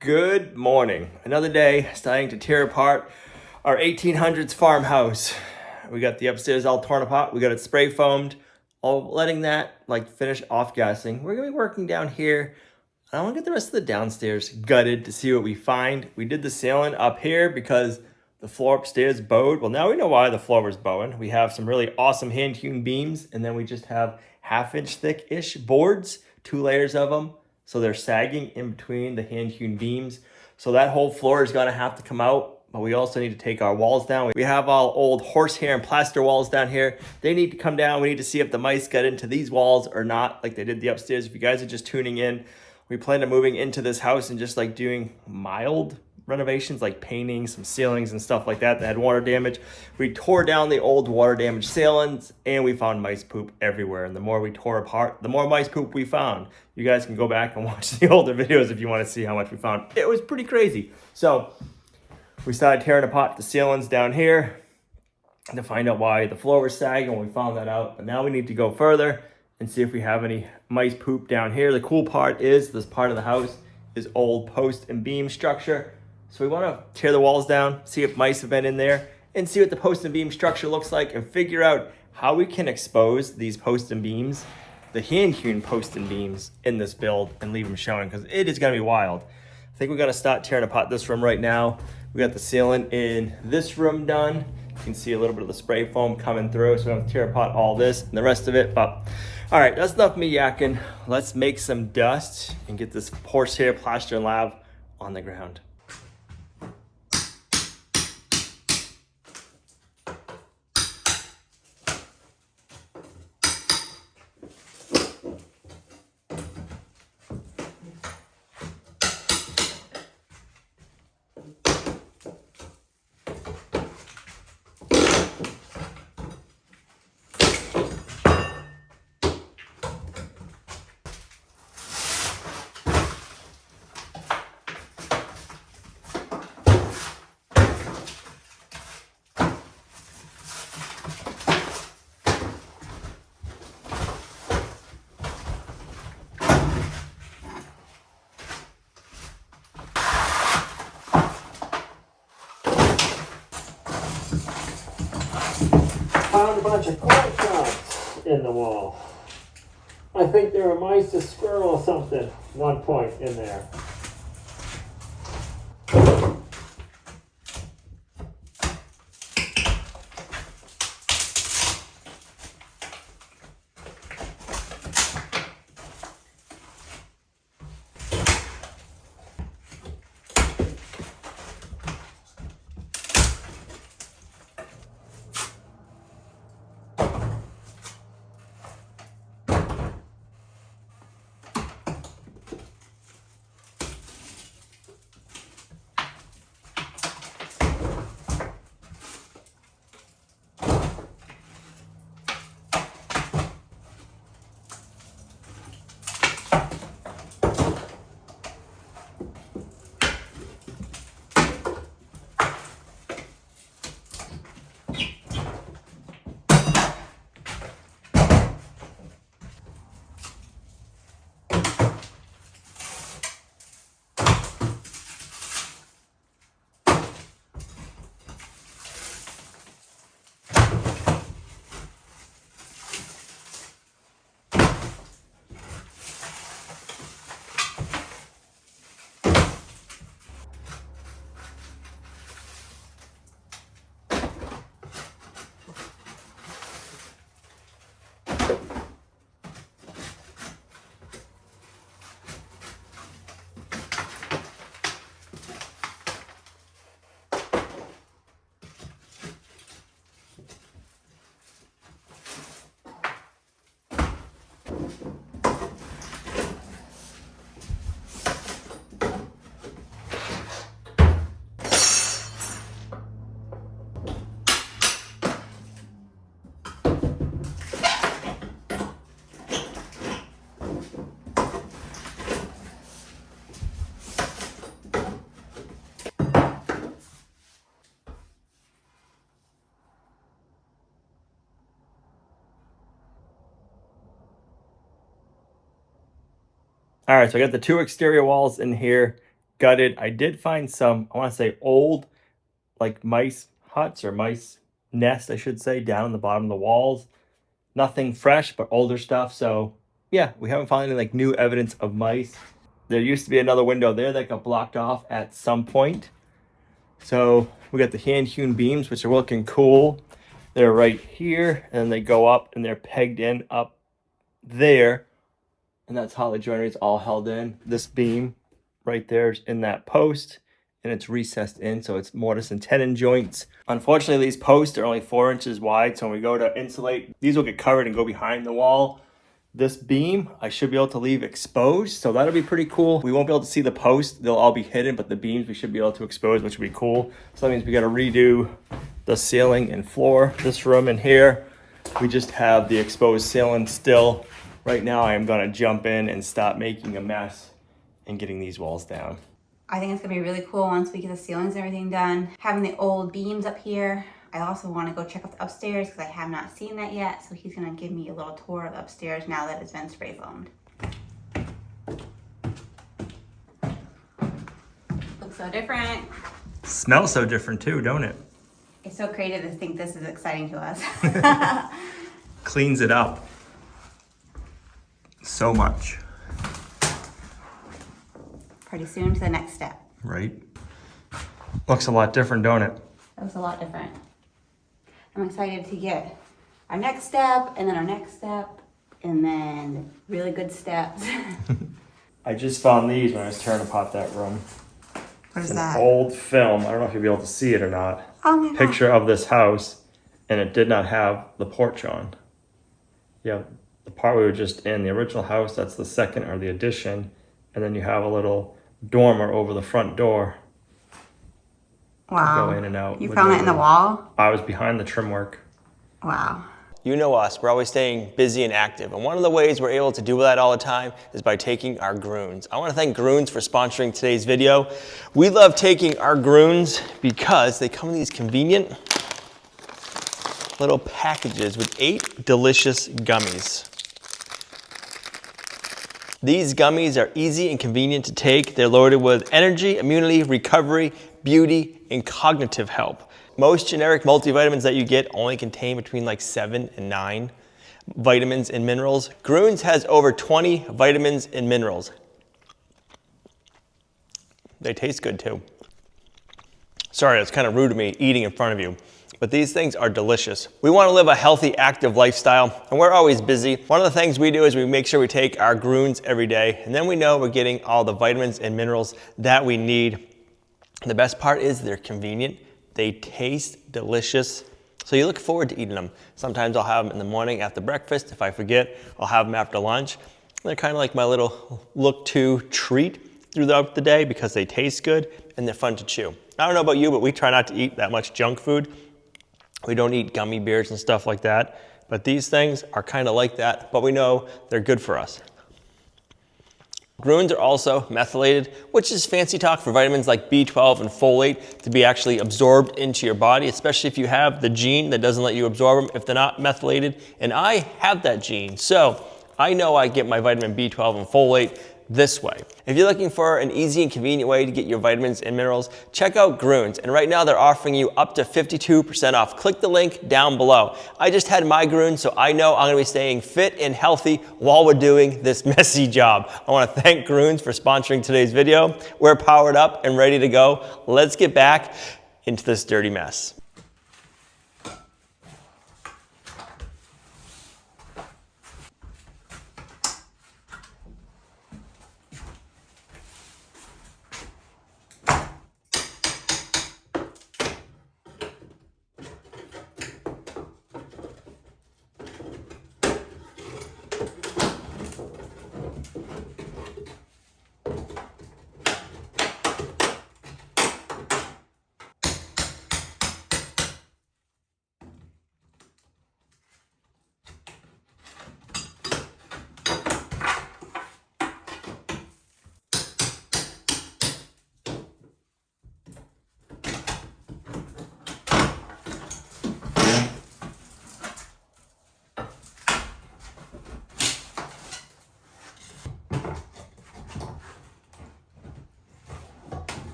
Good morning. Another day starting to tear apart our 1800s farmhouse. We got the upstairs all torn apart. We got it spray foamed. All letting that finish off gassing. We're gonna be working down here. I want to get the rest of the downstairs gutted to see what we find. We did the ceiling up here because the floor upstairs bowed. Well, now we know why the floor was bowing. We have some really awesome hand-hewn beams, and then we just have half-inch thick-ish boards, 2 layers of them. So they're sagging in between the hand-hewn beams. So that whole floor is gonna have to come out, but we also need to take our walls down. We have all old horsehair and plaster walls down here. They need to come down. We need to see if the mice got into these walls or not, like they did the upstairs. If you guys are just tuning in, we plan on moving into this house and just doing mild renovations, like painting some ceilings and stuff like that had water damage. We tore down the old water damaged ceilings and we found mice poop everywhere. And the more we tore apart, the more mice poop we found. You guys can go back and watch the older videos if you want to see how much we found. It was pretty crazy. So we started tearing apart the ceilings down here to find out why the floor was sagging. We found that out, but now we need to go further and see if we have any mice poop down here. The cool part is this part of the house is old post and beam structure. So we want to tear the walls down, see if mice have been in there, and see what the post and beam structure looks like, and figure out how we can expose these post and beams, the hand-hewn post and beams in this build, and leave them showing, because it is going to be wild. I think we're going to start tearing apart this room right now. We got the ceiling in this room done. You can see a little bit of the spray foam coming through, so we're going to tear apart all this and the rest of it. But all right, that's enough of me yakking. Let's make some dust and get this horsehair plaster and lav on the ground. Found a bunch of corn stalks in the wall. I think there were mice or squirrel or something at one point in there. All right, so I got the 2 exterior walls in here gutted. I did find some, I want to say old, like mice huts or mice nests, I should say, down in the bottom of the walls. Nothing fresh, but older stuff. So yeah, we haven't found any like new evidence of mice. There used to be another window there that got blocked off at some point. So we got the hand-hewn beams, which are looking cool. They're right here, and they go up, and they're pegged in up there. And that's how the joinery is all held in. This beam right there is in that post, and it's recessed in, so it's mortise and tenon joints. Unfortunately, these posts are only 4 inches wide, so when we go to insulate, these will get covered and go behind the wall. This beam, I should be able to leave exposed, so that'll be pretty cool. We won't be able to see the posts, they'll all be hidden, but the beams we should be able to expose, which would be cool. So that means we gotta redo the ceiling and floor. This room in here, we just have the exposed ceiling still. Right now, I am gonna jump in and stop making a mess and getting these walls down. I think it's gonna be really cool once we get the ceilings and everything done. Having the old beams up here. I also wanna go check out the upstairs because I have not seen that yet. So he's gonna give me a little tour of upstairs now that it's been spray foamed. Looks so different. Smells so different too, don't it? It's so creative to think this is exciting to us. Cleans it up so much. Pretty soon to the next step. Right? Looks a lot different, don't it? That was a lot different. I'm excited to get our next step, and then our next step, and then really good steps. I just found these when I was tearing apart that room. What is It's that? an old film. I don't know if you'll be able to see it or not. Oh my God. Picture of this house, and it did not have the porch on. Yeah, the part we were just in, the original house, that's the second or the addition, and then you have a little dormer over the front door. Wow. Go in and out. You found it in the wall? I was behind the trim work. Wow. You know us, we're always staying busy and active, and one of the ways we're able to do that all the time is by taking our Groons. I want to thank Groons for sponsoring today's video. We love taking our Groons because they come in these convenient little packages with 8 delicious gummies. These gummies are easy and convenient to take. They're loaded with energy, immunity, recovery, beauty, and cognitive help. Most generic multivitamins that you get only contain between like 7 and 9 vitamins and minerals. Groons has over 20 vitamins and minerals. They taste good too. Sorry, it's kind of rude of me eating in front of you, but these things are delicious. We want to live a healthy, active lifestyle, and we're always busy. One of the things we do is we make sure we take our Groons every day, and then we know we're getting all the vitamins and minerals that we need. The best part is they're convenient, they taste delicious, so you look forward to eating them. Sometimes I'll have them in the morning after breakfast. If I forget, I'll have them after lunch. They're kind of like my little look-to treat throughout the day because they taste good and they're fun to chew. I don't know about you, but we try not to eat that much junk food. We don't eat gummy bears and stuff like that, but these things are kind of like that, but we know they're good for us. Groons are also methylated, which is fancy talk for vitamins like B12 and folate to be actually absorbed into your body, especially if you have the gene that doesn't let you absorb them if they're not methylated. And I have that gene, so I know I get my vitamin B12 and folate this way. If you're looking for an easy and convenient way to get your vitamins and minerals, check out Groons. And right now they're offering you up to 52% off. Click the link down below. I just had my Groons, so I know I'm gonna be staying fit and healthy while we're doing this messy job. I wanna thank Groons for sponsoring today's video. We're powered up and ready to go. Let's get back into this dirty mess.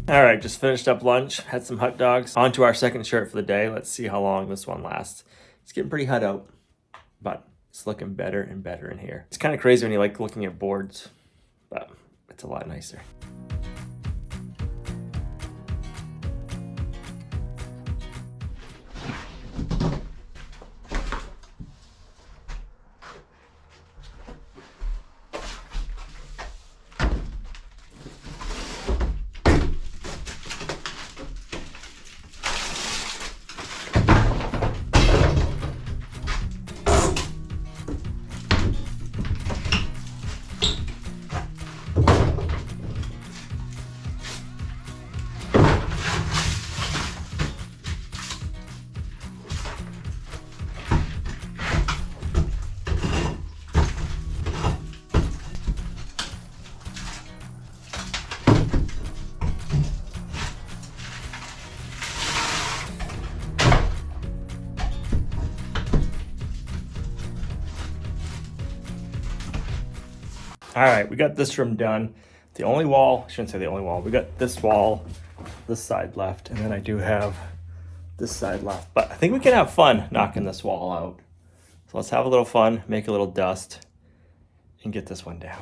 All right, just finished up lunch, had some hot dogs. On to our second shirt for the day. Let's see how long this one lasts. It's getting pretty hot out, but it's looking better and better in here. It's kind of crazy when you like looking at boards, but it's a lot nicer. All right, we got this room done. The only wall, I shouldn't say the only wall, we got this wall, this side left, and then I do have this side left. But I think we can have fun knocking this wall out. So let's have a little fun, make a little dust, and get this one down.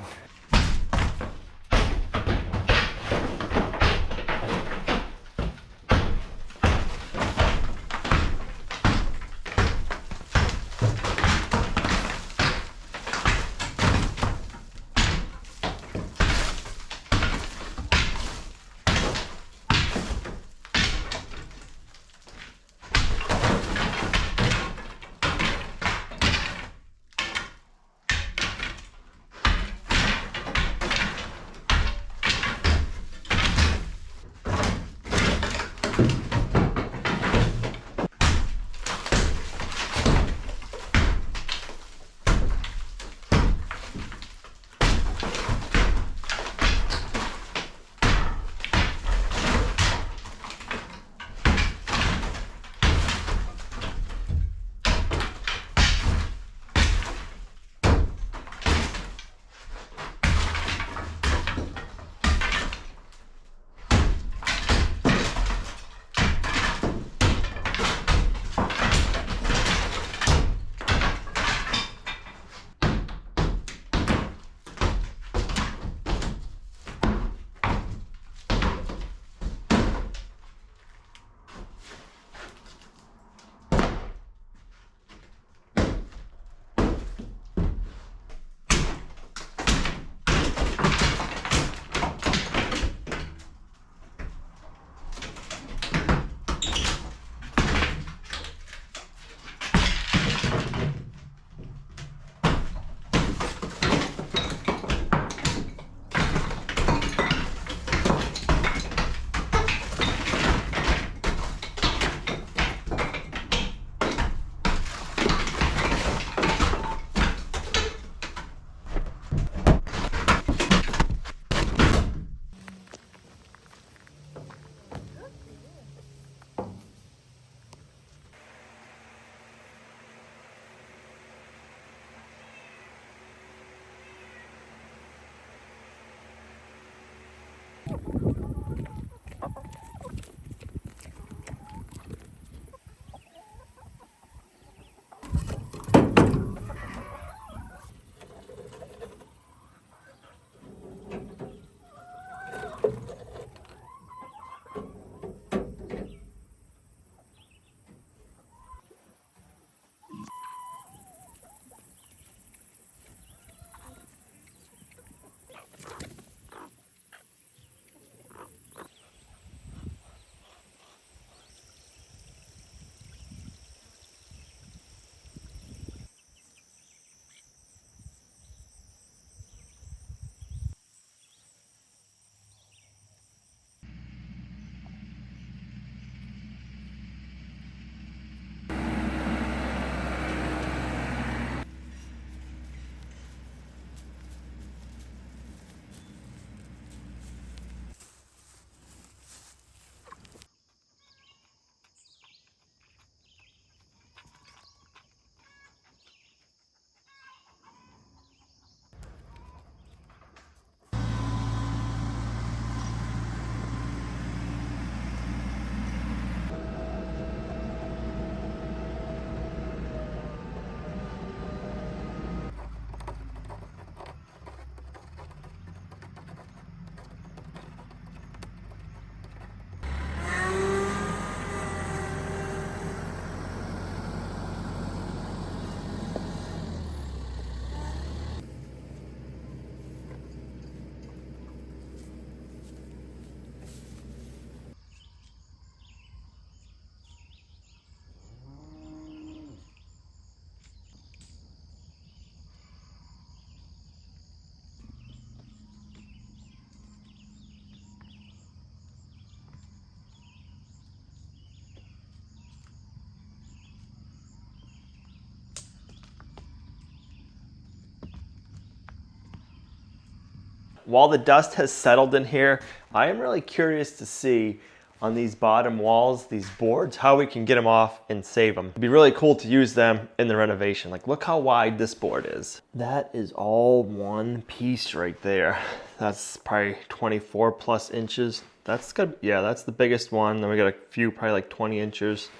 while the dust has settled in here, I am really curious to see on these bottom walls, these boards, how we can get them off and save them. It'd be really cool to use them in the renovation. Like, look how wide this board is. That is all one piece right there. That's probably 24 plus inches. That's good. Yeah, that's the biggest one. Then we got a few, probably like 20 inches.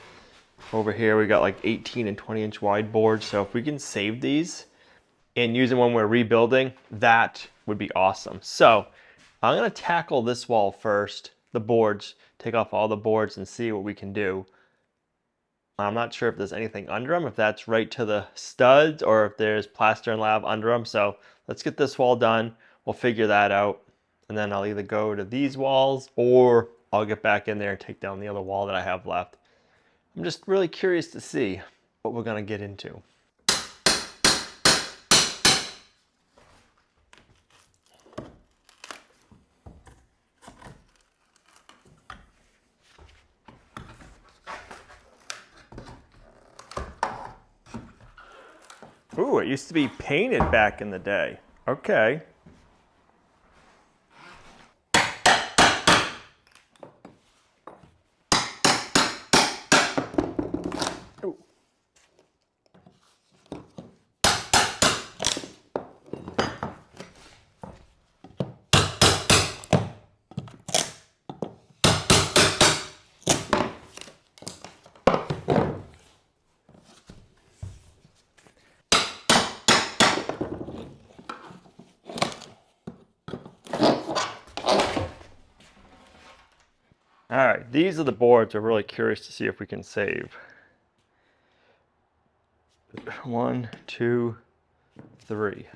Over here, we got like 18 and 20 inch wide boards. So if we can save these and use them when we're rebuilding, that would be awesome. So I'm gonna tackle this wall first, the boards, take off all the boards and see what we can do. I'm not sure if there's anything under them, if that's right to the studs or if there's plaster and lav under them. So let's get this wall done. We'll figure that out. And then I'll either go to these walls or I'll get back in there and take down the other wall that I have left. I'm just really curious to see what we're gonna get into. Ooh, it used to be painted back in the day. Okay. Ooh. All right, these are the boards we're really curious to see if we can save. 1, 2, 3.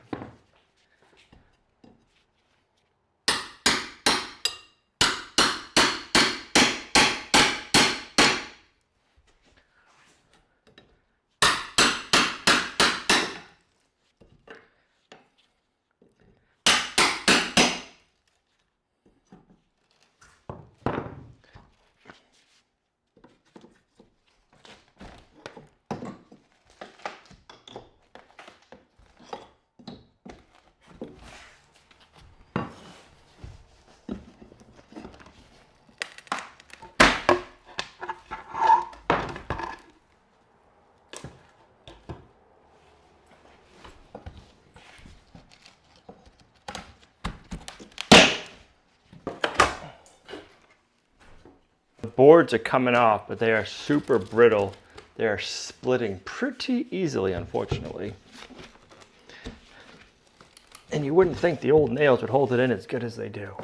The boards are coming off, but they are super brittle. They are splitting pretty easily, unfortunately. And you wouldn't think the old nails would hold it in as good as they do,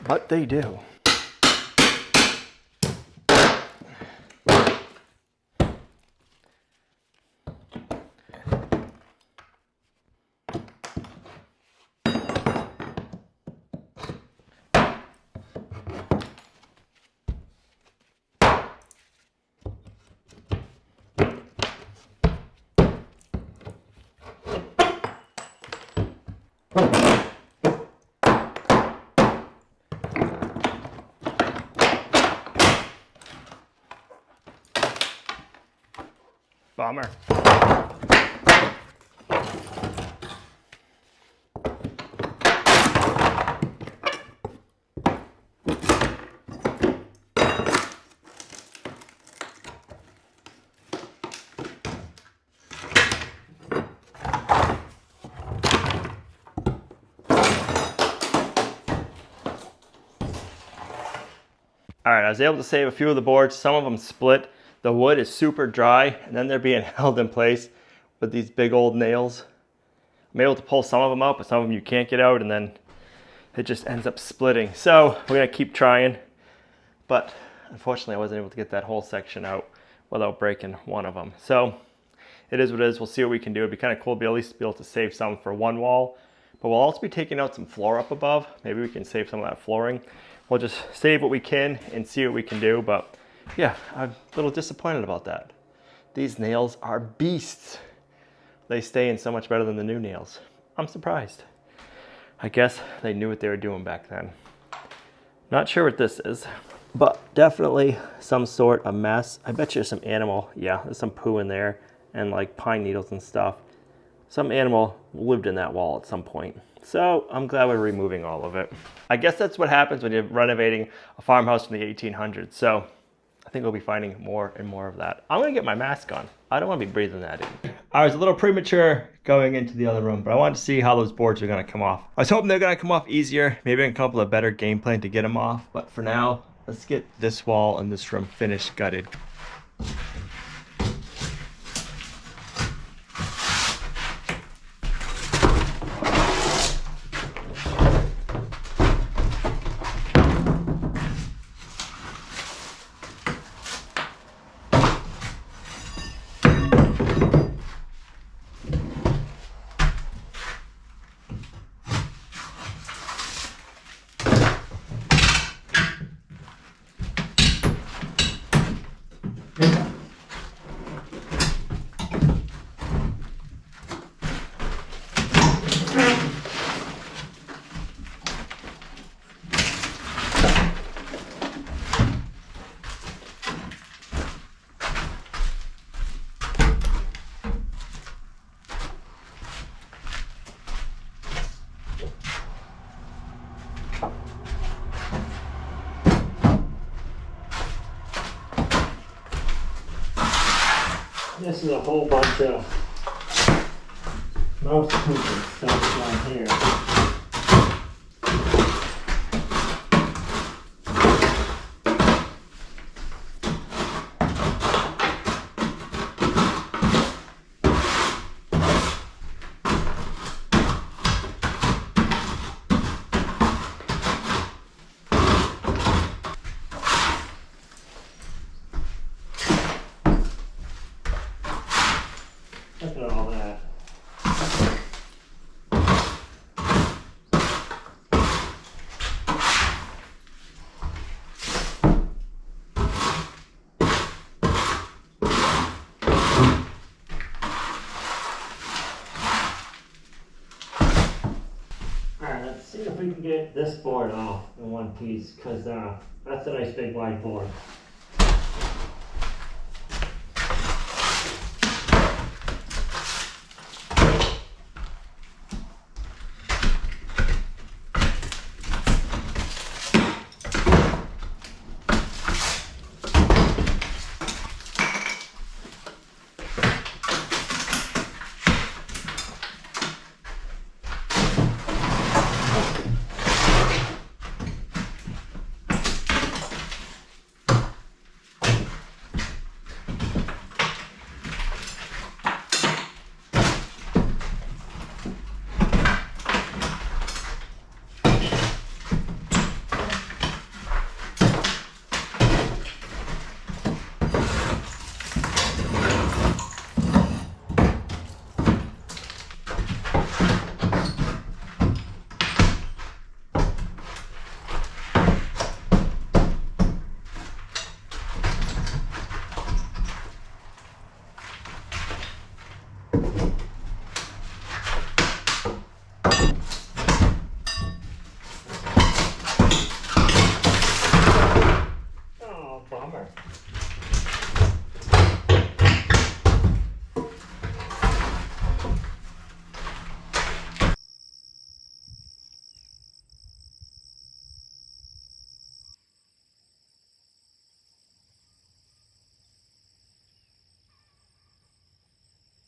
but they do. Bummer. All right, I was able to save a few of the boards. Some of them split. The wood is super dry, and then they're being held in place with these big old nails. I'm able to pull some of them out, but some of them you can't get out, and then it just ends up splitting. So we're gonna keep trying, but unfortunately I wasn't able to get that whole section out without breaking one of them. So it is what it is. We'll see what we can do. It'd be kind of cool to be at least be able to save some for one wall, but we'll also be taking out some floor up above. Maybe we can save some of that flooring. We'll just save what we can and see what we can do, but yeah, I'm a little disappointed about that. These nails are beasts. They stay in so much better than the new nails. I'm surprised. I guess they knew what they were doing back then. Not sure what this is, but definitely some sort of mess. I bet you some animal, yeah, there's some poo in there and like pine needles and stuff. Some animal lived in that wall at some point. So I'm glad we're removing all of it. I guess that's what happens when you're renovating a farmhouse from the 1800s. So I think we'll be finding more and more of that. I'm gonna get my mask on. I don't wanna be breathing that in. I was a little premature going into the other room, but I wanted to see how those boards are gonna come off. I was hoping they're gonna come off easier. Maybe I can come up with a better game plan to get them off. But for now, let's get this wall and this room finished, gutted. This is a whole bunch of mouse poop and stuff down here. Look at all that. Alright, let's see if we can get this board off in one piece, because that's a nice big wide board.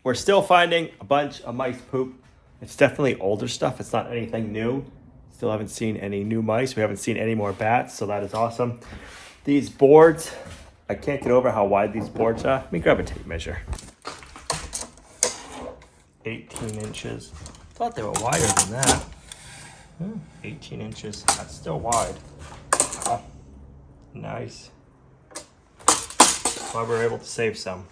We're still finding a bunch of mice poop. It's definitely older stuff. It's not anything new. Still haven't seen any new mice. We haven't seen any more bats, so that is awesome. These boards, I can't get over how wide these boards are. Let me grab a tape measure. 18 inches. Thought they were wider than that. 18 inches. That's still wide. Oh, nice. Glad we were able to save some.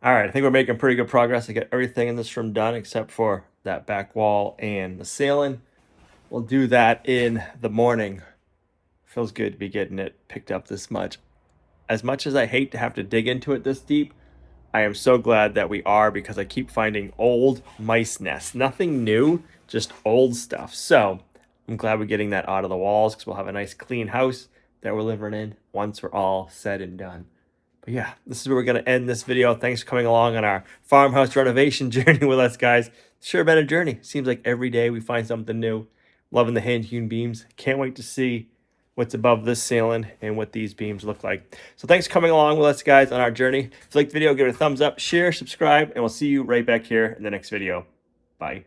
All right, I think we're making pretty good progress. I got everything in this room done except for that back wall and the ceiling. We'll do that in the morning. Feels good to be getting it picked up this much. As much as I hate to have to dig into it this deep, I am so glad that we are, because I keep finding old mice nests. Nothing new, just old stuff. So I'm glad we're getting that out of the walls, because we'll have a nice clean house that we're living in once we're all said and done. But yeah, this is where we're going to end this video. Thanks for coming along on our farmhouse renovation journey with us, guys. It's sure been a journey. Seems like every day we find something new. Loving the hand-hewn beams. Can't wait to see what's above this ceiling and what these beams look like. So thanks for coming along with us, guys, on our journey. If you like the video, give it a thumbs up, share, subscribe, and we'll see you right back here in the next video. Bye.